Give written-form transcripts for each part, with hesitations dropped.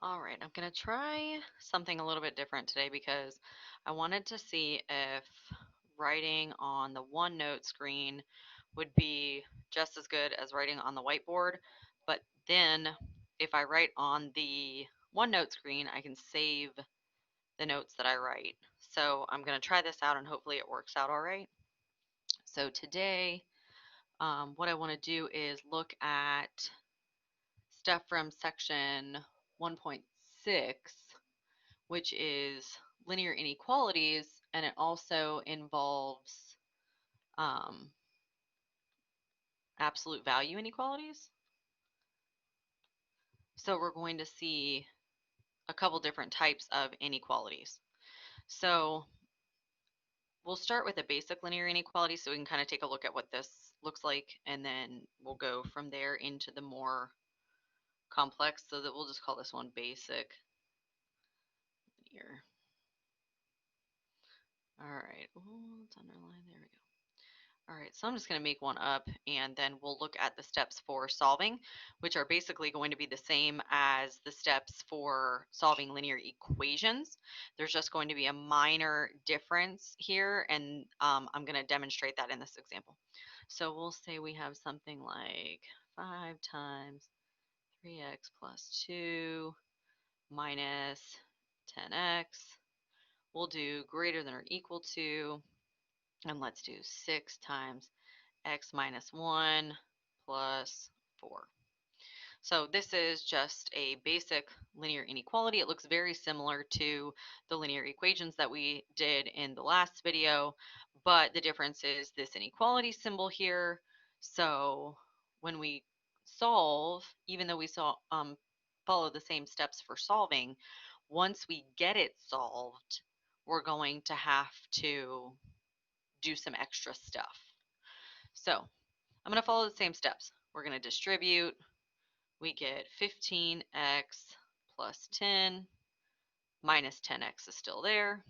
All right, I'm going to try something a little bit different today because I wanted to see if writing on the OneNote screen would be just as good as writing on the whiteboard. But then if I write on the OneNote screen, I can save the notes that I write. So I'm going to try this out and hopefully it works out all right. So today, what I want to do is look at stuff from section 1.6, which is linear inequalities, and it also involves um, absolute value inequalities. So we're going to see a couple different types of inequalities. So we'll start with a basic linear inequality so we can kind of take a look at what this looks like, and then we'll go from there into the more complex, so that we'll just call this one basic linear. All right, oh, it's underlined, there we go. All right, so I'm just going to make one up and then we'll look at the steps for solving, which are basically going to be the same as the steps for solving linear equations. There's just going to be a minor difference here, and I'm going to demonstrate that in this example. So we'll say we have something like 5 times 3x plus 2 minus 10x. We'll do greater than or equal to, and let's do 6 times x minus 1 plus 4. So this is just a basic linear inequality. It looks very similar to the linear equations that we did in the last video, but the difference is this inequality symbol here. So when we solve, even though we follow the same steps for solving, once we get it solved, we're going to have to do some extra stuff. So I'm going to follow the same steps. We're going to distribute. We get 15x plus 10 minus 10x is still there,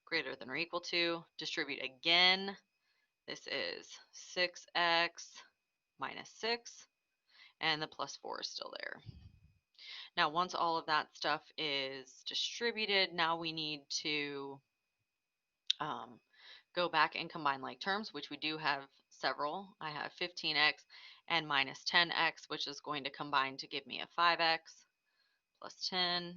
greater than or equal to. Distribute again. This is 6x minus 6, and the plus 4 is still there. Now, once all of that stuff is distributed, now we need to go back and combine like terms, which we do have several. I have 15x and minus 10x, which is going to combine to give me a 5x plus 10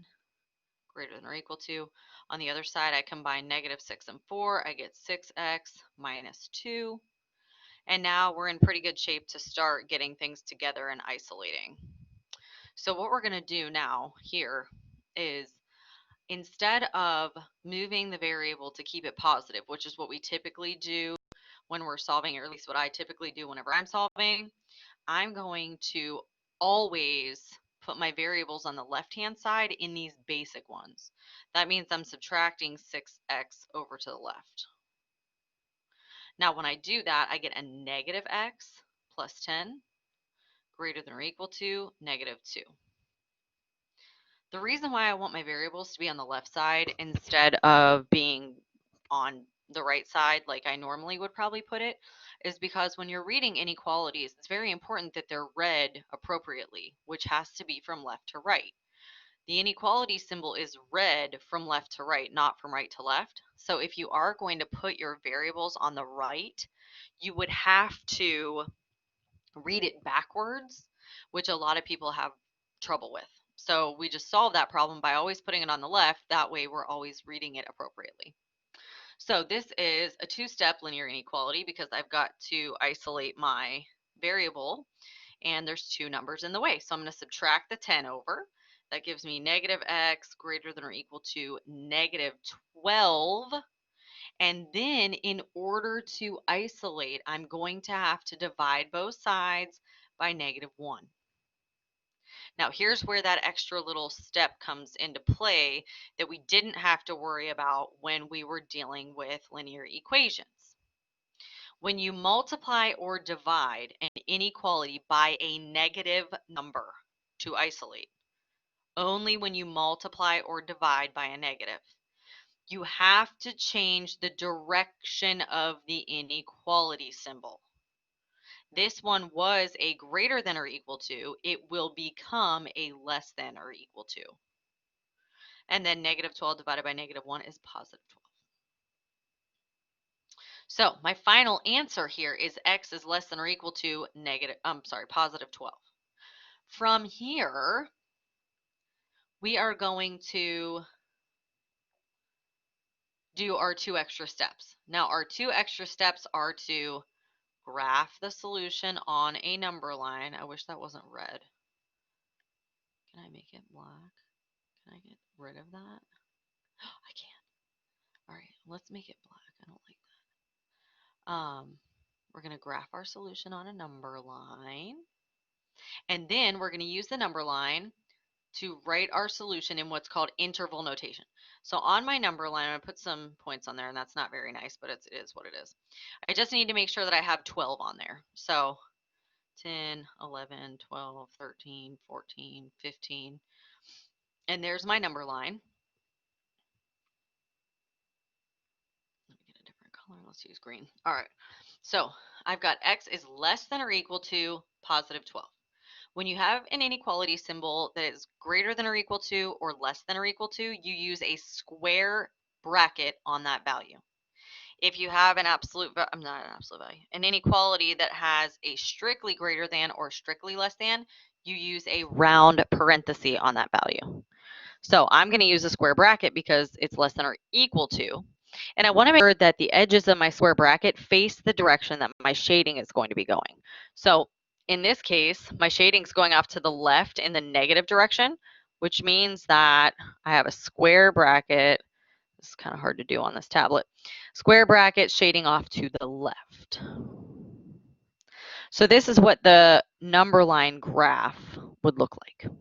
greater than or equal to. On the other side, I combine negative 6 and 4. I get 6x minus 2. And now we're in pretty good shape to start getting things together and isolating. So what we're going to do now here is, instead of moving the variable to keep it positive, which is what we typically do when we're solving, or at least what I typically do whenever I'm solving, I'm going to always put my variables on the left-hand side in these basic ones. That means I'm subtracting 6x over to the left. Now, when I do that, I get a negative x plus 10 greater than or equal to negative 2. The reason why I want my variables to be on the left side instead of being on the right side like I normally would probably put it is because when you're reading inequalities, it's very important that they're read appropriately, which has to be from left to right. The inequality symbol is read from left to right, not from right to left. So if you are going to put your variables on the right, you would have to read it backwards, which a lot of people have trouble with. So we just solve that problem by always putting it on the left. That way we're always reading it appropriately. So this is a two-step linear inequality because I've got to isolate my variable, and there's two numbers in the way. So I'm going to subtract the 10 over. That gives me negative x greater than or equal to negative 12. And then in order to isolate, I'm going to have to divide both sides by negative 1. Now, here's where that extra little step comes into play that we didn't have to worry about when we were dealing with linear equations. When you multiply or divide an inequality by a negative number to isolate, only when you multiply or divide by a negative, you have to change the direction of the inequality symbol. this one was a greater than or equal to, it will become a less than or equal to. And then negative 12 divided by negative 1 is positive 12. So my final answer here is x is less than or equal to positive 12. From here, we are going to do our 2 extra steps. Now our 2 extra steps are to graph the solution on a number line. I wish that wasn't red. Can I make it black? Can I get rid of that? I can. All right, let's make it black. I don't like that. We're going to graph our solution on a number line. And then we're going to use the number line to write our solution in what's called interval notation. So on my number line, I'm going to put some points on there, and that's not very nice, but it is what it is. I just need to make sure that I have 12 on there. So 10, 11, 12, 13, 14, 15. And there's my number line. Let me get a different color. Let's use green. All right. So I've got x is less than or equal to positive 12. When you have an inequality symbol that is greater than or equal to or less than or equal to, you use a square bracket on that value. If you have an an inequality that has a strictly greater than or strictly less than, you use a round parenthesis on that value. So I'm going to use a square bracket because it's less than or equal to. And I want to make sure that the edges of my square bracket face the direction that my shading is going to be going. So in this case, my shading is going off to the left in the negative direction, which means that I have a square bracket. This is kind of hard to do on this tablet. Square bracket shading off to the left. So this is what the number line graph would look like.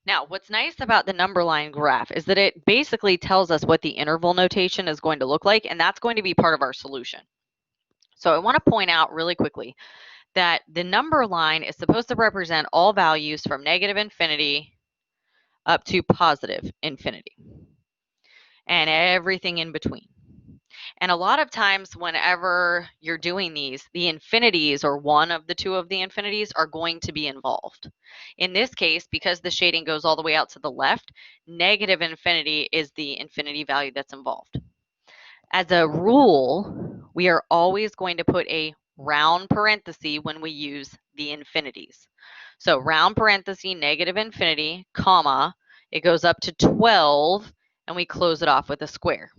Now, what's nice about the number line graph is that it basically tells us what the interval notation is going to look like, and that's going to be part of our solution. So I want to point out really quickly that the number line is supposed to represent all values from negative infinity up to positive infinity and everything in between. And a lot of times whenever you're doing these, the infinities or one of the two of the infinities are going to be involved. In this case, because the shading goes all the way out to the left, negative infinity is the infinity value that's involved. As a rule, we are always going to put a round parenthesis when we use the infinities. So round parenthesis, negative infinity, comma, it goes up to 12, and we close it off with a square.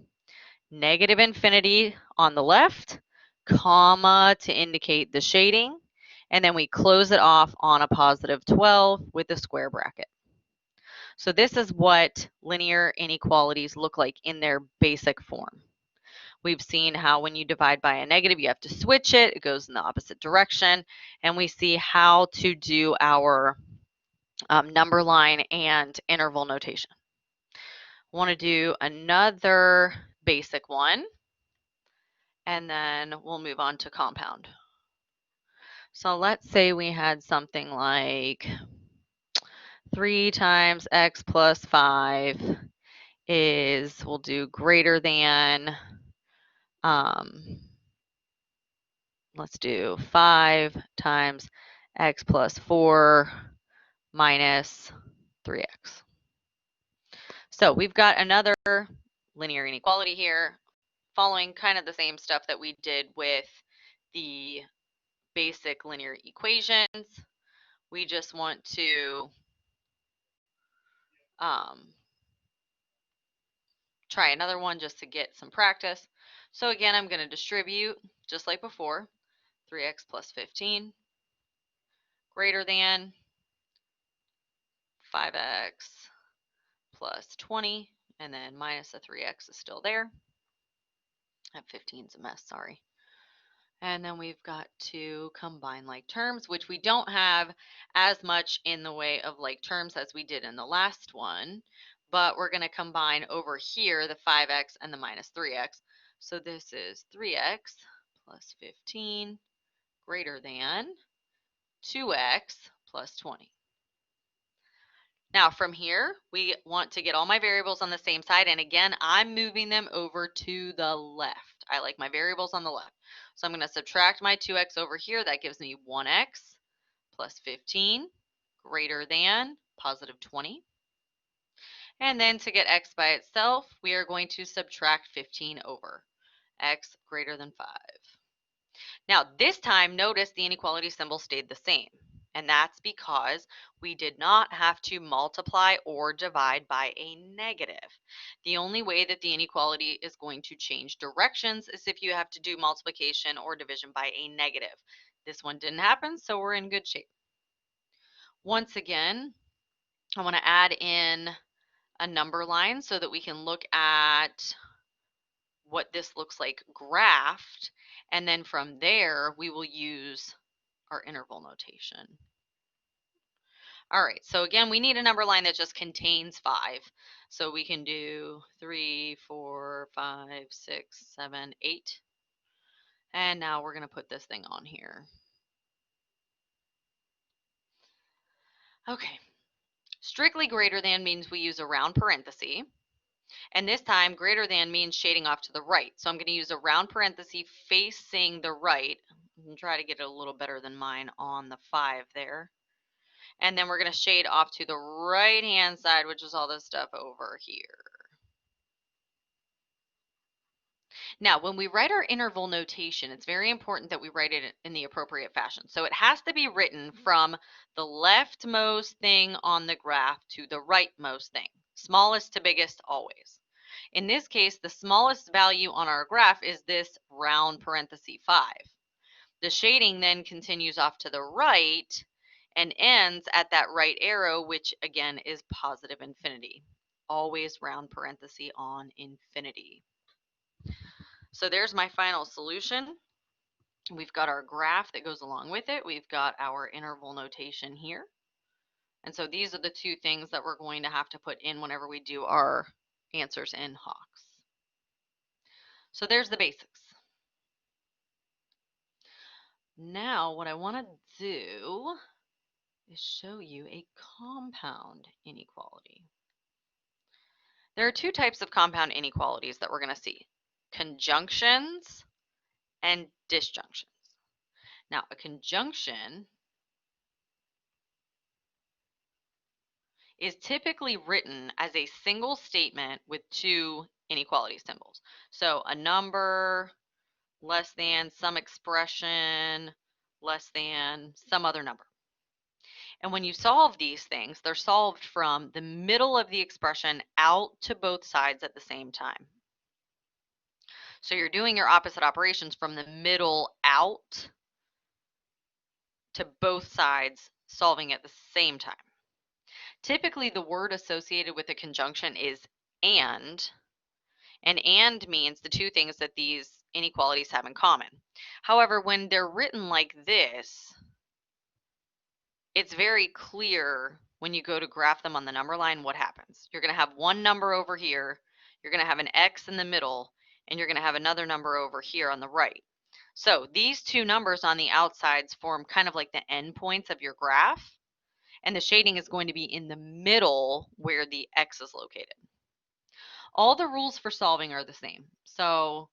Negative infinity on the left, comma to indicate the shading, and then we close it off on a positive 12 with a square bracket. So this is what linear inequalities look like in their basic form. We've seen how when you divide by a negative, you have to switch it. It goes in the opposite direction. And we see how to do our number line and interval notation. I want to do another basic one, and then we'll move on to compound. So let's say we had something like 3 times x plus 5 is, we'll do greater than, let's do 5 times x plus 4 minus 3x. So we've got another linear inequality here, following kind of the same stuff that we did with the basic linear equations. We just want to try another one just to get some practice. So again, I'm going to distribute just like before, 3x plus 15 greater than 5x plus 20, and then minus the 3x is still there. That 15 is a mess, sorry. And then we've got to combine like terms, which we don't have as much in the way of like terms as we did in the last one, but we're going to combine over here the 5x and the minus 3x. So this is 3x plus 15 greater than 2x plus 20. Now from here, we want to get all my variables on the same side. And again, I'm moving them over to the left. I like my variables on the left. So I'm going to subtract my 2x over here. That gives me 1x plus 15 greater than positive 20. And then to get x by itself, we are going to subtract 15 over x greater than 5. Now, this time, notice the inequality symbol stayed the same. And that's because we did not have to multiply or divide by a negative. The only way that the inequality is going to change directions is if you have to do multiplication or division by a negative. This one didn't happen, so we're in good shape. Once again, I want to add in a number line so that we can look at what this looks like graphed, and then from there we will use our interval notation. All right, so again, we need a number line that just contains 5. So we can do 3, 4, 5, 6, 7, 8. And now we're going to put this thing on here. Okay, strictly greater than means we use a round parenthesis. And this time, greater than means shading off to the right. So I'm going to use a round parenthesis facing the right. And try to get it a little better than mine on the 5 there. And then we're going to shade off to the right-hand side, which is all this stuff over here. Now, when we write our interval notation, it's very important that we write it in the appropriate fashion. So it has to be written from the leftmost thing on the graph to the rightmost thing, smallest to biggest always. In this case, the smallest value on our graph is this round parenthesis 5. The shading then continues off to the right and ends at that right arrow, which again is positive infinity. Always round parenthesis on infinity. So there's my final solution. We've got our graph that goes along with it. We've got our interval notation here. And so these are the two things that we're going to have to put in whenever we do our answers in HAWX. So there's the basics. Now what I want to do is show you a compound inequality. There are two types of compound inequalities that we're going to see: conjunctions and disjunctions. Now, a conjunction is typically written as a single statement with two inequality symbols. So a number, less than, some expression, less than, some other number. And when you solve these things, they're solved from the middle of the expression out to both sides at the same time. So you're doing your opposite operations from the middle out to both sides, solving at the same time. Typically, the word associated with a conjunction is and means the two things that these inequalities have in common. However, when they're written like this, it's very clear when you go to graph them on the number line what happens. You're going to have one number over here, you're going to have an X in the middle, and you're going to have another number over here on the right. So these two numbers on the outsides form kind of like the endpoints of your graph, and the shading is going to be in the middle where the X is located. All the rules for solving are the same. So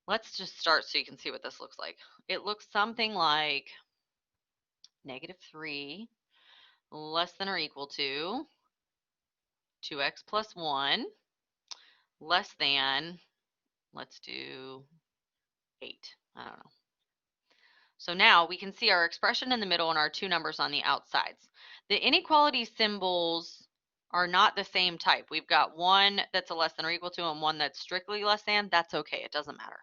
let's just start so you can see what this looks like. It looks something like -3 less than or equal to 2x plus 1 less than, let's do 8. I don't know. So now we can see our expression in the middle and our two numbers on the outsides. The inequality symbols are not the same type. We've got one that's a less than or equal to and one that's strictly less than. That's okay. It doesn't matter.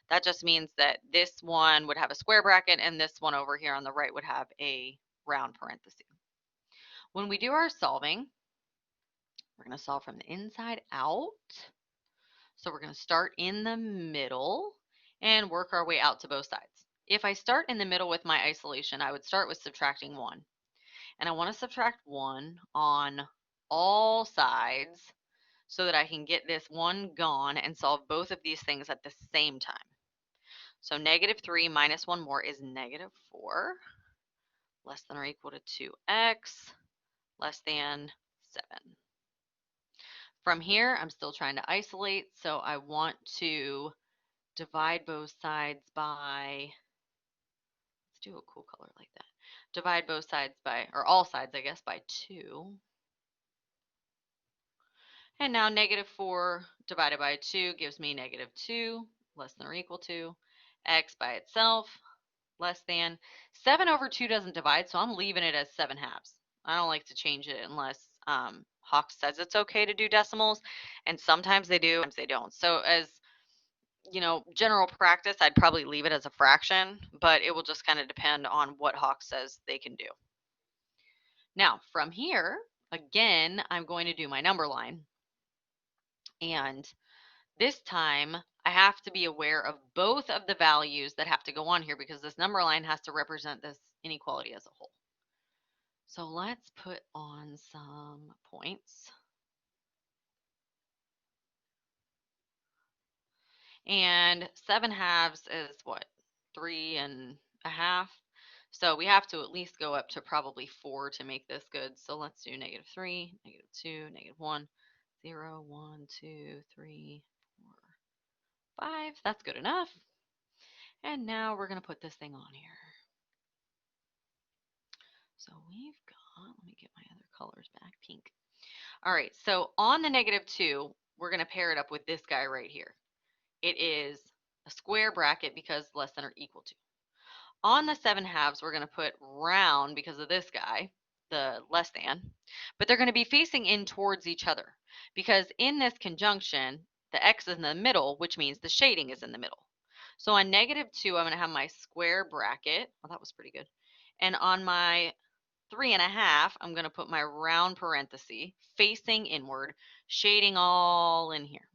That just means that this one would have a square bracket and this one over here on the right would have a round parenthesis. When we do our solving, we're going to solve from the inside out. So we're going to start in the middle and work our way out to both sides. If I start in the middle with my isolation, I would start with subtracting 1. And I want to subtract 1 on all sides so that I can get this 1 gone and solve both of these things at the same time. So -3 minus 1 more is -4, less than or equal to 2x, less than 7. From here, I'm still trying to isolate, so I want to divide both sides by, let's do a cool color like that. Divide both sides by, or all sides, I guess, by 2. And now negative 4 divided by 2 gives me negative 2, less than or equal to, x by itself, less than. 7 over 2 doesn't divide, so I'm leaving it as 7/2. I don't like to change it unless Hawks says it's okay to do decimals, and sometimes they do, sometimes they don't. So as general practice, I'd probably leave it as a fraction, but it will just kind of depend on what Hawks says they can do. Now, from here, again, I'm going to do my number line. And this time, I have to be aware of both of the values that have to go on here because this number line has to represent this inequality as a whole. So let's put on some points. And 7/2 is what? 3.5. So we have to at least go up to probably 4 to make this good. So let's do negative 3, negative 2, negative 1, 0, 1, 2, 3, 4, 5. That's good enough. And now we're going to put this thing on here. So we've got, let me get my other colors back, pink. All right, so on the negative 2, we're going to pair it up with this guy right here. It is a square bracket because less than or equal to. On the 7/2, we're going to put round because of this guy, the less than, but they're going to be facing in towards each other because in this conjunction, the x is in the middle, which means the shading is in the middle. So on negative 2, I'm going to have my square bracket. Well, that was pretty good. And on my 3.5, I'm going to put my round parenthesis facing inward, shading all in here.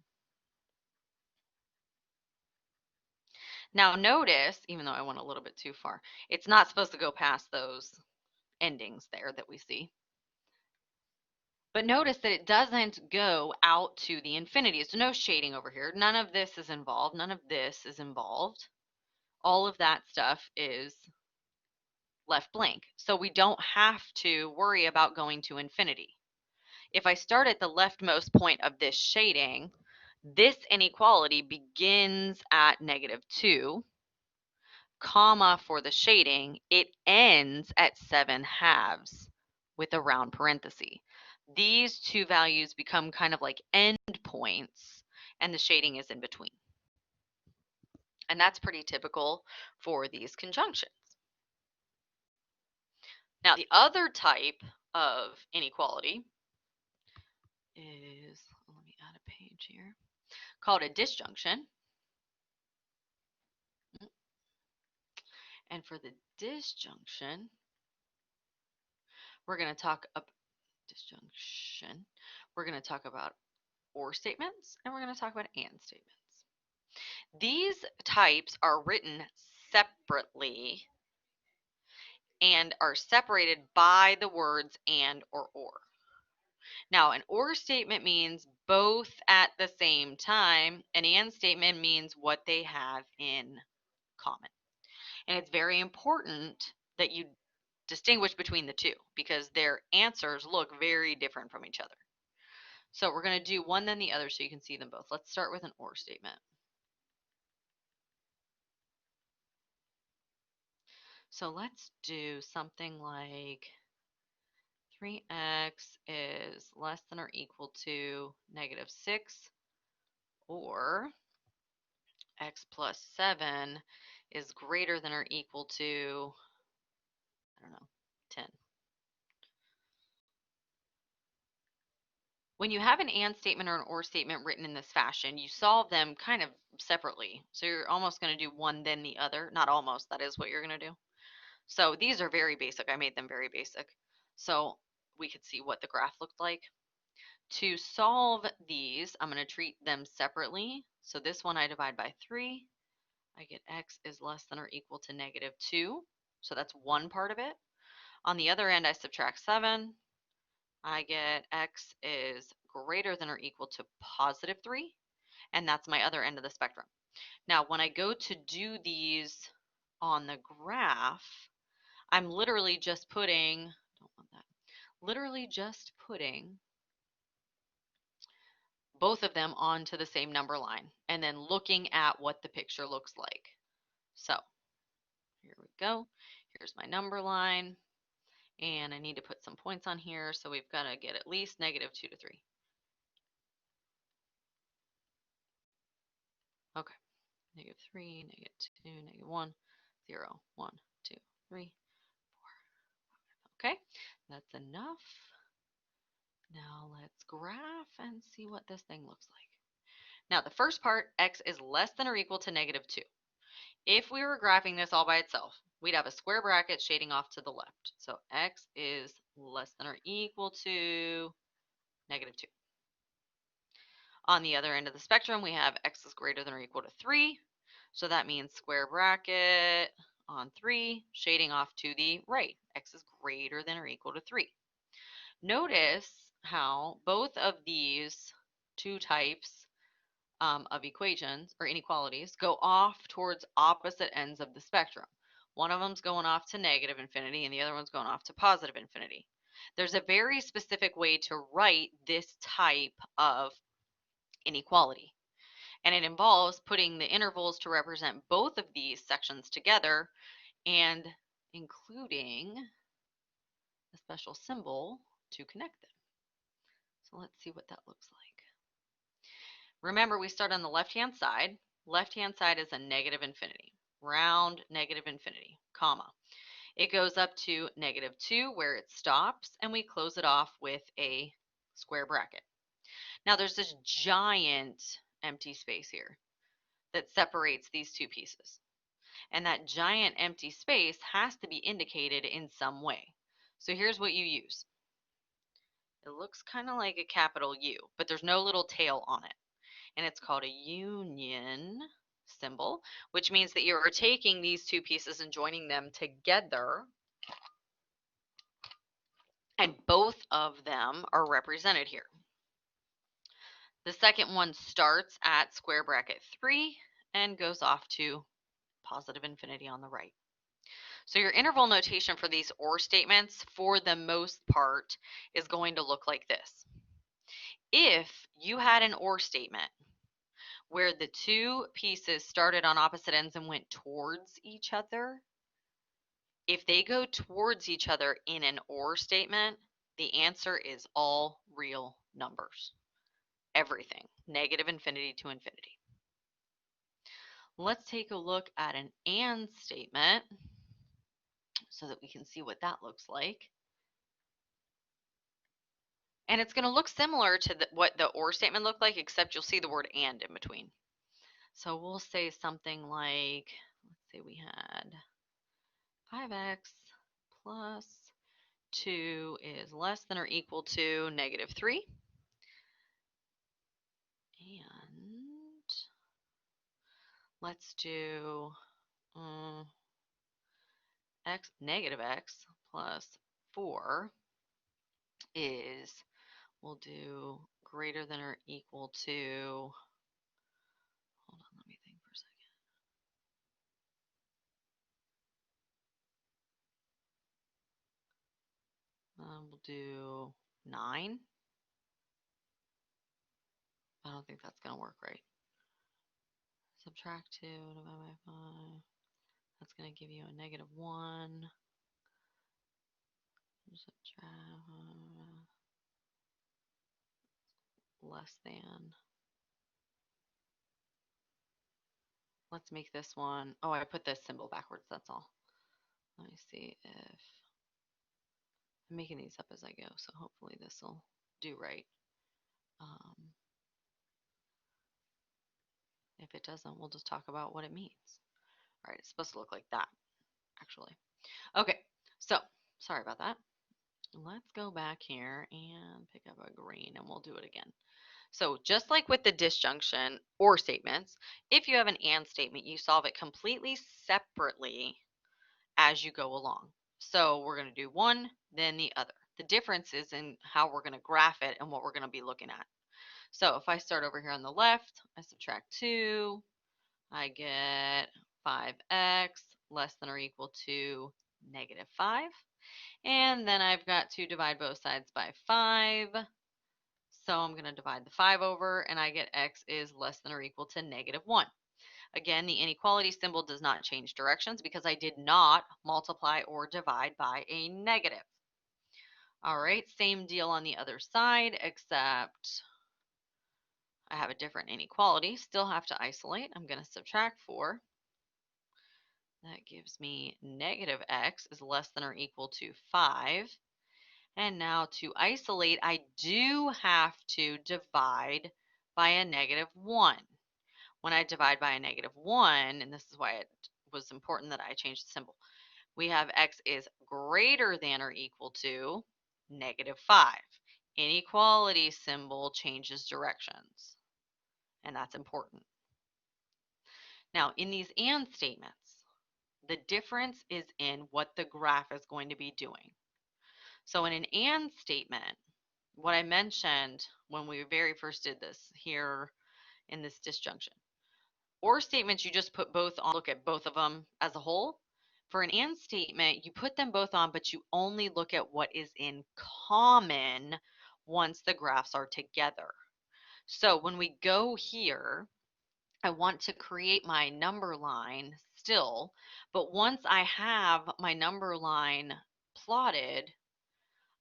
Now notice, even though I went a little bit too far, it's not supposed to go past those endings there that we see. But notice that it doesn't go out to the infinity. So no shading over here. None of this is involved. None of this is involved. All of that stuff is left blank. So we don't have to worry about going to infinity. If I start at the leftmost point of this shading, this inequality begins at negative 2, comma for the shading, it ends at 7/2 with a round parenthesis. These two values become kind of like end points, and the shading is in between. And that's pretty typical for these conjunctions. Now, the other type of inequality is, let me add a page here, called a disjunction. And for the disjunction, we're going to talk about disjunction. We're going to talk about or statements, and we're going to talk about and statements. These types are written separately and are separated by the words and or. Now, an or statement means both at the same time. An and statement means what they have in common. And it's very important that you distinguish between the two because their answers look very different from each other. So we're going to do one then the other so you can see them both. Let's start with an or statement. So let's do something like 3x is less than or equal to negative 6, or x plus 7 is greater than or equal to, I don't know, 10. When you have an and statement or an or statement written in this fashion, you solve them kind of separately. So you're almost going to do one then the other. Not almost, that is what you're going to do. So these are very basic. I made them very basic. So we could see what the graph looked like. To solve these, I'm going to treat them separately. So this one I divide by 3. I get x is less than or equal to negative 2. So that's one part of it. On the other end, I subtract 7. I get x is greater than or equal to positive 3. And that's my other end of the spectrum. Now, when I go to do these on the graph, I'm literally just putting, don't want that, literally just putting both of them onto the same number line and then looking at what the picture looks like. So here we go. Here's my number line. And I need to put some points on here, so we've got to get at least -2 to 3. Okay. -3, -2, -1, 0, 1, 2, 3, 4, 5. Okay, that's enough. Now let's graph and see what this thing looks like. Now the first part, x is less than or equal to -2. If we were graphing this all by itself, we'd have a square bracket shading off to the left. So x is less than or equal to -2. On the other end of the spectrum, we have x is greater than or equal to 3. So that means square bracket on 3, shading off to the right. X is greater than or equal to 3. Notice how both of these two types of equations or inequalities go off towards opposite ends of the spectrum. One of them's going off to negative infinity and the other one's going off to positive infinity. There's a very specific way to write this type of inequality, and it involves putting the intervals to represent both of these sections together and including a special symbol to connect them. So let's see what that looks like. Remember, we start on the left-hand side. Left-hand side is a negative infinity, round negative infinity, comma. It goes up to -2 where it stops, and we close it off with a square bracket. Now there's this giant empty space here that separates these two pieces. And that giant empty space has to be indicated in some way. So here's what you use. It looks kind of like a capital U, but there's no little tail on it. And it's called a union symbol, which means that you're taking these two pieces and joining them together. And both of them are represented here. The second one starts at square bracket 3 and goes off to positive infinity on the right. So your interval notation for these OR statements, for the most part, is going to look like this. If you had an OR statement where the two pieces started on opposite ends and went towards each other, if they go towards each other in an OR statement, the answer is all real numbers. Everything, negative infinity to infinity. Let's take a look at an AND statement so that we can see what that looks like. And it's going to look similar to what the OR statement looked like, except you'll see the word AND in between. So we'll say something like, let's say we had 5x plus 2 is less than or equal to -3. And let's do negative x plus 4 is, we'll do greater than or equal to, hold on, let me think for a second. We'll do 9. I don't think that's going to work right. Subtract 2 divided by 5. That's going to give you a -1. Subtract less than. Let's make this one. Oh, I put this symbol backwards. That's all. Let me see if I'm making these up as I go, so hopefully this will do right. If it doesn't, we'll just talk about what it means. All right, it's supposed to look like that, actually. Okay, so sorry about that. Let's go back here and pick up a green and we'll do it again. So just like with the disjunction or statements, if you have an and statement, you solve it completely separately as you go along. So we're going to do one, then the other. The difference is in how we're going to graph it and what we're going to be looking at. So if I start over here on the left, I subtract 2, I get 5x less than or equal to -5. And then I've got to divide both sides by 5. So I'm going to divide the 5 over, and I get x is less than or equal to -1. Again, the inequality symbol does not change directions because I did not multiply or divide by a negative. All right, same deal on the other side, except I have a different inequality. Still have to isolate. I'm going to subtract 4. That gives me -x is less than or equal to 5. And now to isolate, I do have to divide by a -1. When I divide by a -1, and this is why it was important that I changed the symbol, we have x is greater than or equal to -5. Inequality symbol changes directions, and that's important. Now, in these and statements, the difference is in what the graph is going to be doing. So in an and statement, what I mentioned when we very first did this here in this disjunction, or statements, you just put both on, look at both of them as a whole. For an and statement, you put them both on, but you only look at what is in common once the graphs are together. So when we go here, I want to create my number line still, but once I have my number line plotted,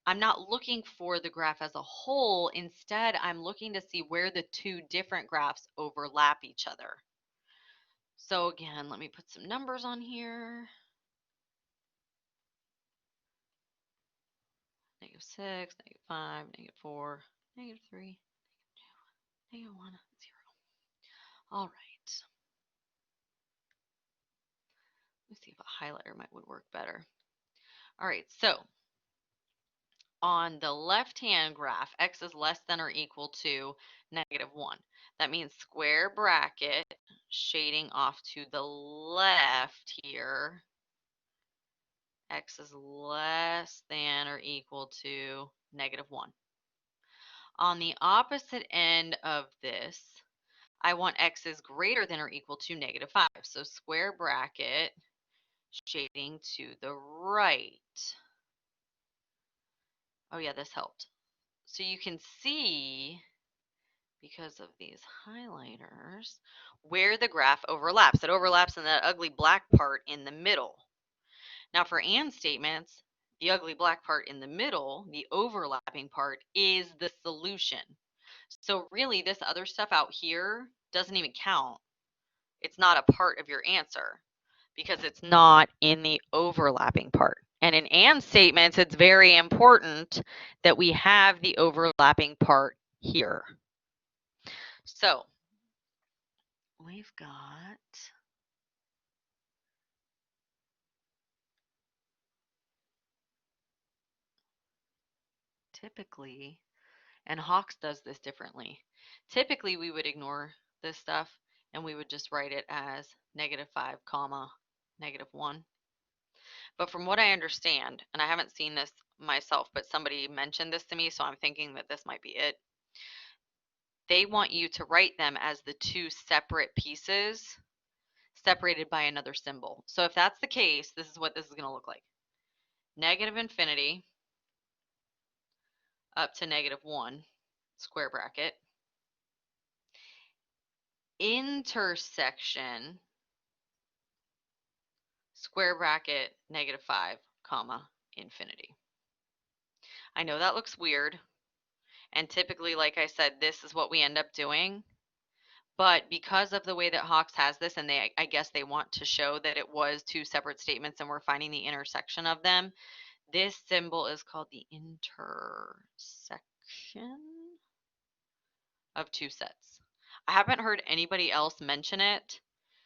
I'm not looking for the graph as a whole. Instead, I'm looking to see where the two different graphs overlap each other. So again, let me put some numbers on here. -6, -5, -4, -3, -2, -1, 0. All right. Let's see if a highlighter would work better. All right, so on the left-hand graph, x is less than or equal to -1. That means square bracket, shading off to the left here, x is less than or equal to -1. On the opposite end of this, I want x is greater than or equal to -5. So square bracket, shading to the right. Oh yeah, this helped. So you can see, because of these highlighters, where the graph overlaps. It overlaps in that ugly black part in the middle. Now for and statements, the ugly black part in the middle, the overlapping part, is the solution. So really, this other stuff out here doesn't even count. It's not a part of your answer because it's not in the overlapping part. And in and statements, it's very important that we have the overlapping part here. So we've got typically, and Hawks does this differently. Typically, we would ignore this stuff and we would just write it as -5, -1. But from what I understand, and I haven't seen this myself, but somebody mentioned this to me, so I'm thinking that this might be it. They want you to write them as the two separate pieces separated by another symbol. So if that's the case, this is what this is going to look like. -infinity up to -1, square bracket, intersection, square bracket, -5, infinity. I know that looks weird, and typically, like I said, this is what we end up doing. But because of the way that Hawks has this, and I guess they want to show that it was two separate statements and we're finding the intersection of them, this symbol is called the intersection of two sets. I haven't heard anybody else mention it,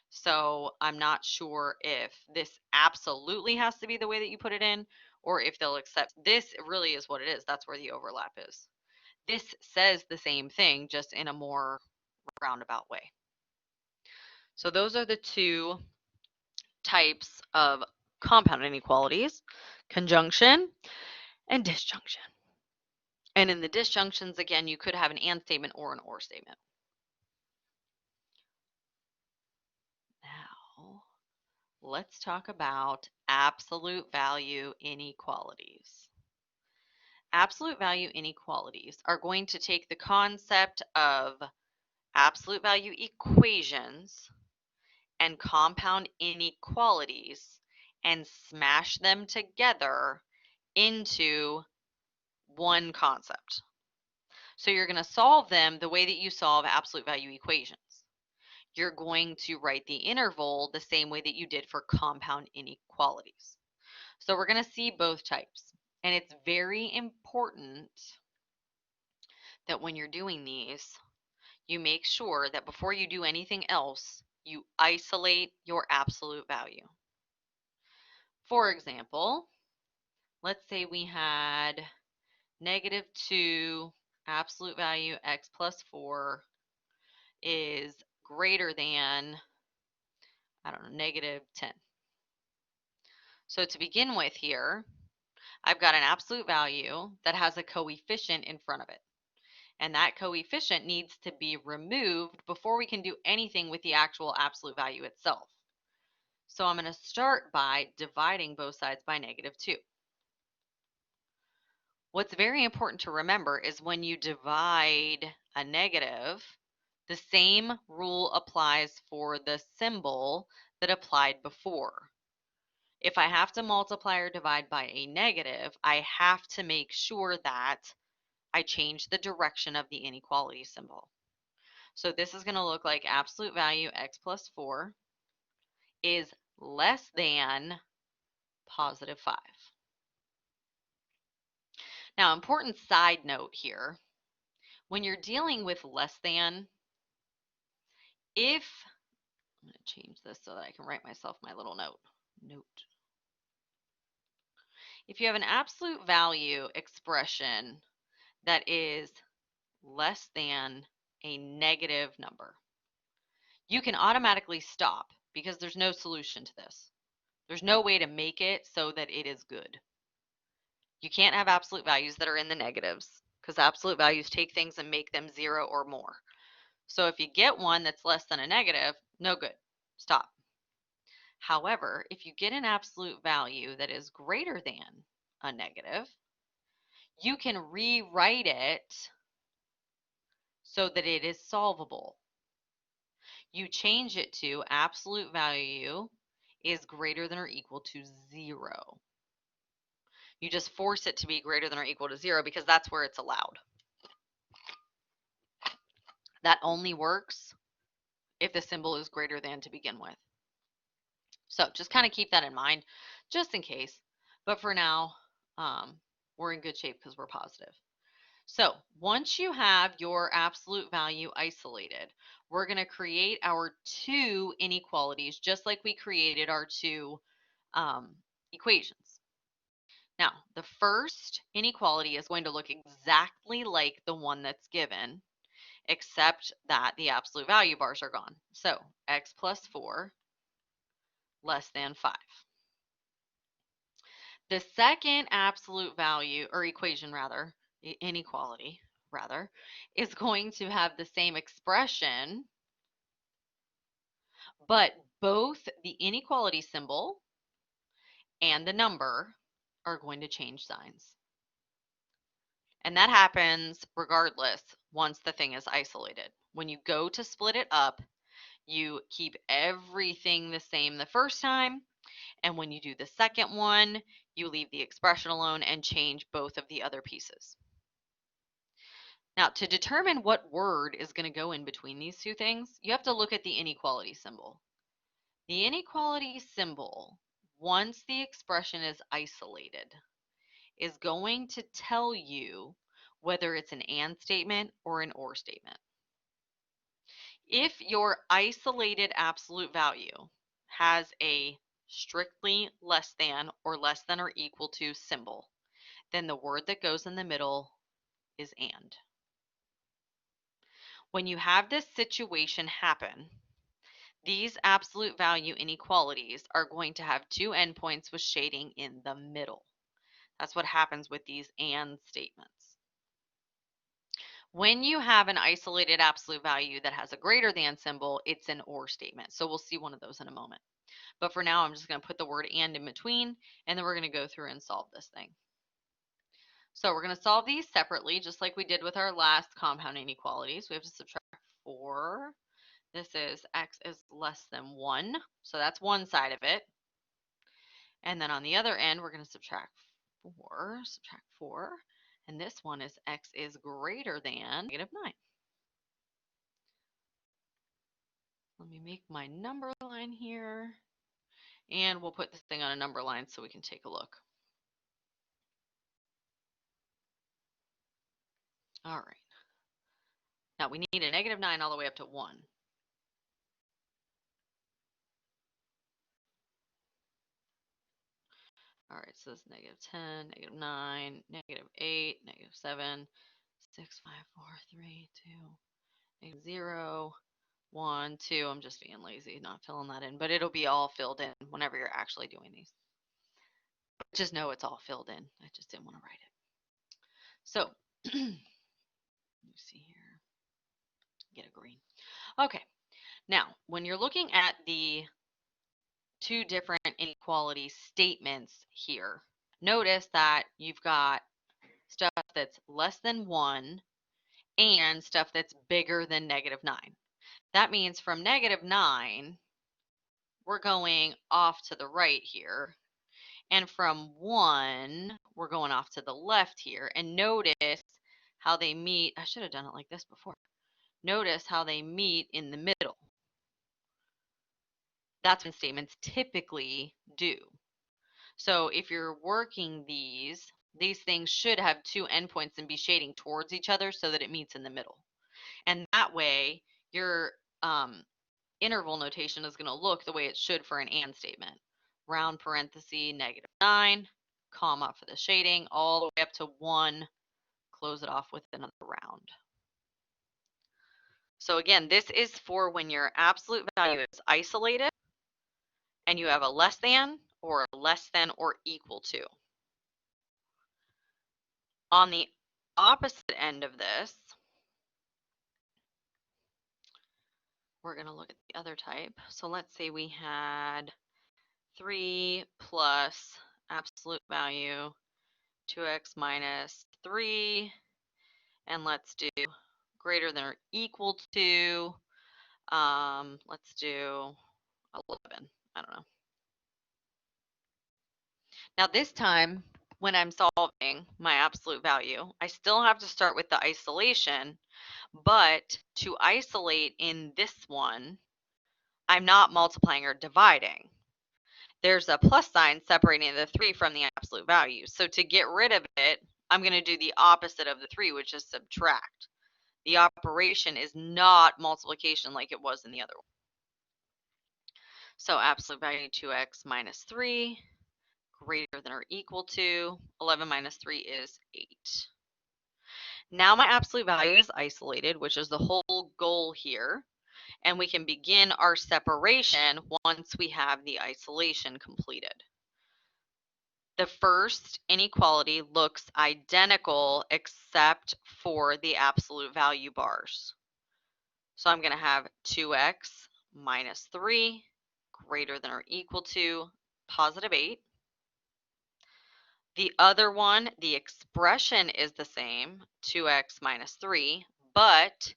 so I'm not sure if this absolutely has to be the way that you put it in, or if they'll accept this really is what it is. That's where the overlap is. This says the same thing, just in a more roundabout way. So those are the two types of compound inequalities: conjunction and disjunction. And in the disjunctions, again, you could have an and statement or an or statement. Now, let's talk about absolute value inequalities. absolute value inequalities are going to take the concept of absolute value equations and compound inequalities and smash them together into one concept. So you're going to solve them the way that you solve absolute value equations. You're going to write the interval the same way that you did for compound inequalities. So we're going to see both types. And it's very important that when you're doing these, you make sure that before you do anything else, you isolate your absolute value. For example, let's say we had -2 absolute value x plus 4 is greater than, I don't know, -10. So to begin with here, I've got an absolute value that has a coefficient in front of it. And that coefficient needs to be removed before we can do anything with the actual absolute value itself. So I'm going to start by dividing both sides by -2. What's very important to remember is when you divide a negative, the same rule applies for the symbol that applied before. If I have to multiply or divide by a negative, I have to make sure that I change the direction of the inequality symbol. So this is going to look like absolute value x plus 4 is less than +5. Now, important side note here, when you're dealing with less than, I'm going to change this so that I can write myself my little note. If you have an absolute value expression that is less than a negative number, you can automatically stop because there's no solution to this. There's no way to make it so that it is good. You can't have absolute values that are in the negatives because absolute values take things and make them 0 or more. So if you get one that's less than a negative, no good. Stop. However, if you get an absolute value that is greater than a negative, you can rewrite it so that it is solvable. You change it to absolute value is greater than or equal to 0. You just force it to be greater than or equal to 0 because that's where it's allowed. That only works if the symbol is greater than to begin with. So just kind of keep that in mind just in case. But for now, we're in good shape because we're positive. So once you have your absolute value isolated, we're going to create our two inequalities just like we created our two equations. Now, the first inequality is going to look exactly like the one that's given, except that the absolute value bars are gone. So x plus 4 less than 5. The second absolute value, or equation rather, inequality rather, is going to have the same expression, but both the inequality symbol and the number are going to change signs. And that happens regardless once the thing is isolated. When you go to split it up, you keep everything the same the first time, and when you do the second one, you leave the expression alone and change both of the other pieces. Now, to determine what word is going to go in between these two things, you have to look at the inequality symbol. The inequality symbol, once the expression is isolated, is going to tell you whether it's an and statement or an or statement. If your isolated absolute value has a strictly less than or equal to symbol, then the word that goes in the middle is and. When you have this situation happen, these absolute value inequalities are going to have two endpoints with shading in the middle. That's what happens with these and statements. When you have an isolated absolute value that has a greater than symbol, it's an or statement. So we'll see one of those in a moment. But for now, I'm just going to put the word and in between, and then we're going to go through and solve this thing. So we're going to solve these separately, just like we did with our last compound inequalities. We have to subtract 4. This is x is less than 1, so that's one side of it. And then on the other end, we're going to subtract 4, and this one is x is greater than -9. Let me make my number line here, and we'll put this thing on a number line so we can take a look. All right. Now we need a -9 all the way up to 1. All right, so it's -10, -9, -8, -7, 6, 5, 4, 3, 2, -0, 1, 2. I'm just being lazy, not filling that in, but it'll be all filled in whenever you're actually doing these. Just know it's all filled in. I just didn't want to write it. So, let me see here. Get a green. Okay, now when you're looking at the two different inequality statements here, notice that you've got stuff that's less than 1 and stuff that's bigger than -9. That means from -9, we're going off to the right here. And from 1, we're going off to the left here. And notice how they meet. I should have done it like this before. Notice how they meet in the middle. That's what statements typically do. So if you're working these things should have two endpoints and be shading towards each other so that it meets in the middle. And that way, your interval notation is going to look the way it should for an and statement. Round parenthesis, -9, comma for the shading, all the way up to 1, close it off with another round. So again, this is for when your absolute value is isolated and you have a less than or equal to. On the opposite end of this, we're going to look at the other type. So let's say we had 3 plus absolute value 2x minus 3, and let's do greater than or equal to, let's do 11. I don't know. Now this time, when I'm solving my absolute value, I still have to start with the isolation, but to isolate in this one, I'm not multiplying or dividing. There's a plus sign separating the 3 from the absolute value. So to get rid of it, I'm going to do the opposite of the 3, which is subtract. The operation is not multiplication like it was in the other one. So absolute value 2x minus 3 greater than or equal to 11 minus 3 is 8. Now my absolute value is isolated, which is the whole goal here. And we can begin our separation once we have the isolation completed. The first inequality looks identical except for the absolute value bars. So I'm going to have 2x minus 3 greater than or equal to positive 8. The other one, the expression is the same, 2x minus 3, but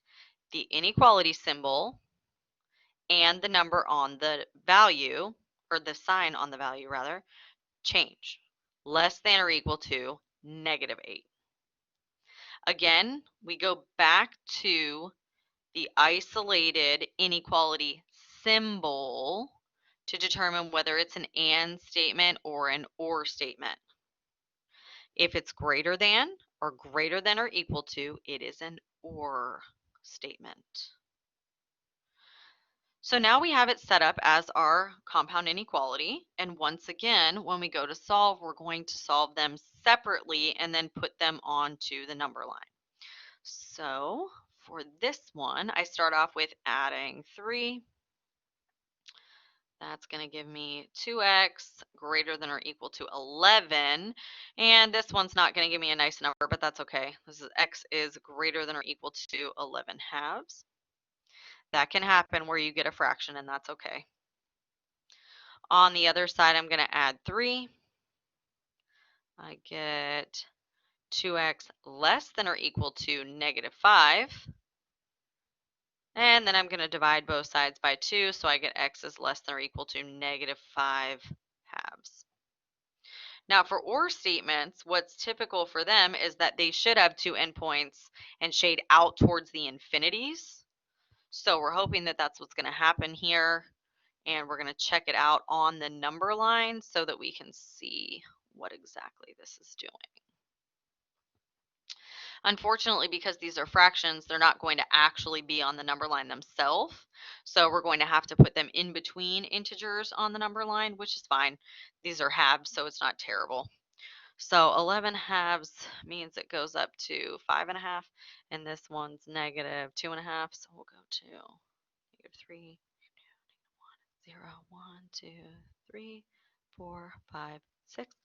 the inequality symbol and the number on the value, or the sign on the value rather, change. Less than or equal to -8. Again, we go back to the isolated inequality symbol to determine whether it's an and statement or an or statement. If it's greater than or equal to, it is an or statement. So now we have it set up as our compound inequality. And once again, when we go to solve, we're going to solve them separately and then put them onto the number line. So for this one, I start off with adding 3. That's going to give me 2x greater than or equal to 11. And this one's not going to give me a nice number, but that's okay. This is x is greater than or equal to 11 halves. That can happen where you get a fraction, and that's okay. On the other side, I'm going to add 3. I get 2x less than or equal to -5. And then I'm going to divide both sides by 2, so I get x is less than or equal to -5 halves. Now for OR statements, what's typical for them is that they should have 2 endpoints and shade out towards the infinities. So we're hoping that that's what's going to happen here. And we're going to check it out on the number line so that we can see what exactly this is doing. Unfortunately, because these are fractions, they're not going to actually be on the number line themselves. So we're going to have to put them in between integers on the number line, which is fine. These are halves, so it's not terrible. So 11 halves means it goes up to 5.5, and this one's -2.5. So we'll go to -3, 0, 1, 2, 3, 4, 5, 6.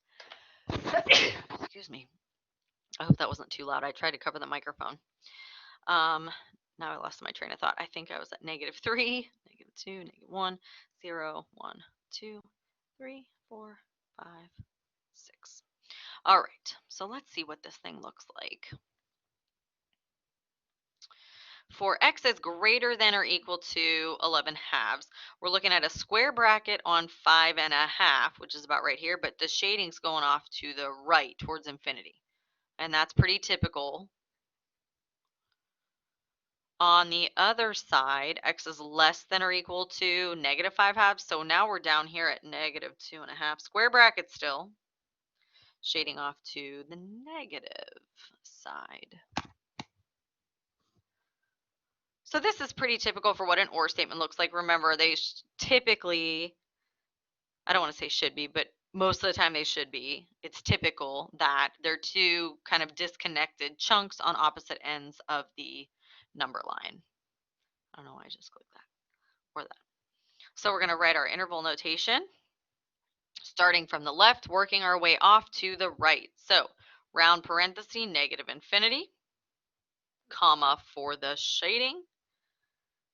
Excuse me. I hope that wasn't too loud. I tried to cover the microphone. Now I lost my train of thought. I think I was at -3, -2, -1, 0, 1, 2, 3, 4, 5, 6. All right, so let's see what this thing looks like. For x is greater than or equal to 11 halves, we're looking at a square bracket on 5.5, which is about right here, but the shading's going off to the right towards infinity. And that's pretty typical. On the other side, x is less than or equal to -5 halves. So now we're down here at -2.5. Square bracket still. Shading off to the negative side. So this is pretty typical for what an OR statement looks like. Remember, they typically, I don't want to say should be, but most of the time they should be. It's typical that they're two kind of disconnected chunks on opposite ends of the number line. I don't know why I just clicked that or that. So we're going to write our interval notation, starting from the left, working our way off to the right. So round parenthesis, -infinity, comma for the shading.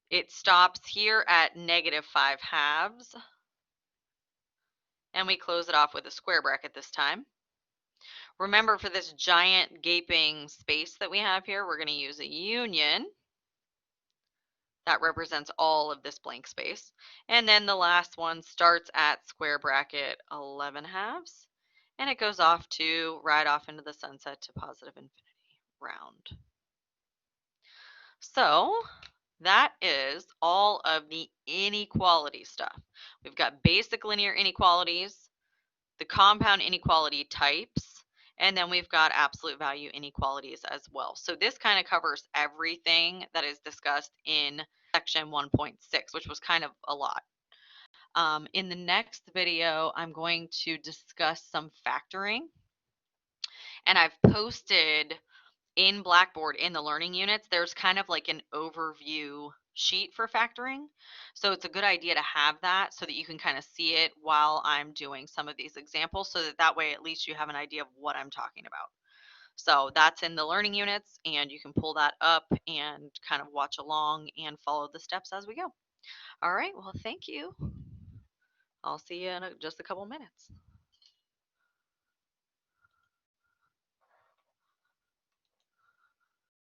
It stops here at -5 halves. And we close it off with a square bracket this time. Remember, for this giant gaping space that we have here, we're going to use a union. That represents all of this blank space. And then the last one starts at square bracket 11 halves. And it goes off to right off into the sunset to positive infinity, round. So that is all of the inequality stuff. We've got basic linear inequalities, the compound inequality types, and then we've got absolute value inequalities as well. So this kind of covers everything that is discussed in section 1.6, which was kind of a lot. In the next video, I'm going to discuss some factoring. And I've posted in Blackboard in the learning units, there's kind of like an overview sheet for factoring. So it's a good idea to have that so that you can kind of see it while I'm doing some of these examples, so that way at least you have an idea of what I'm talking about. So that's in the learning units, and you can pull that up and kind of watch along and follow the steps as we go. All right, well, thank you. I'll see you in just a couple minutes.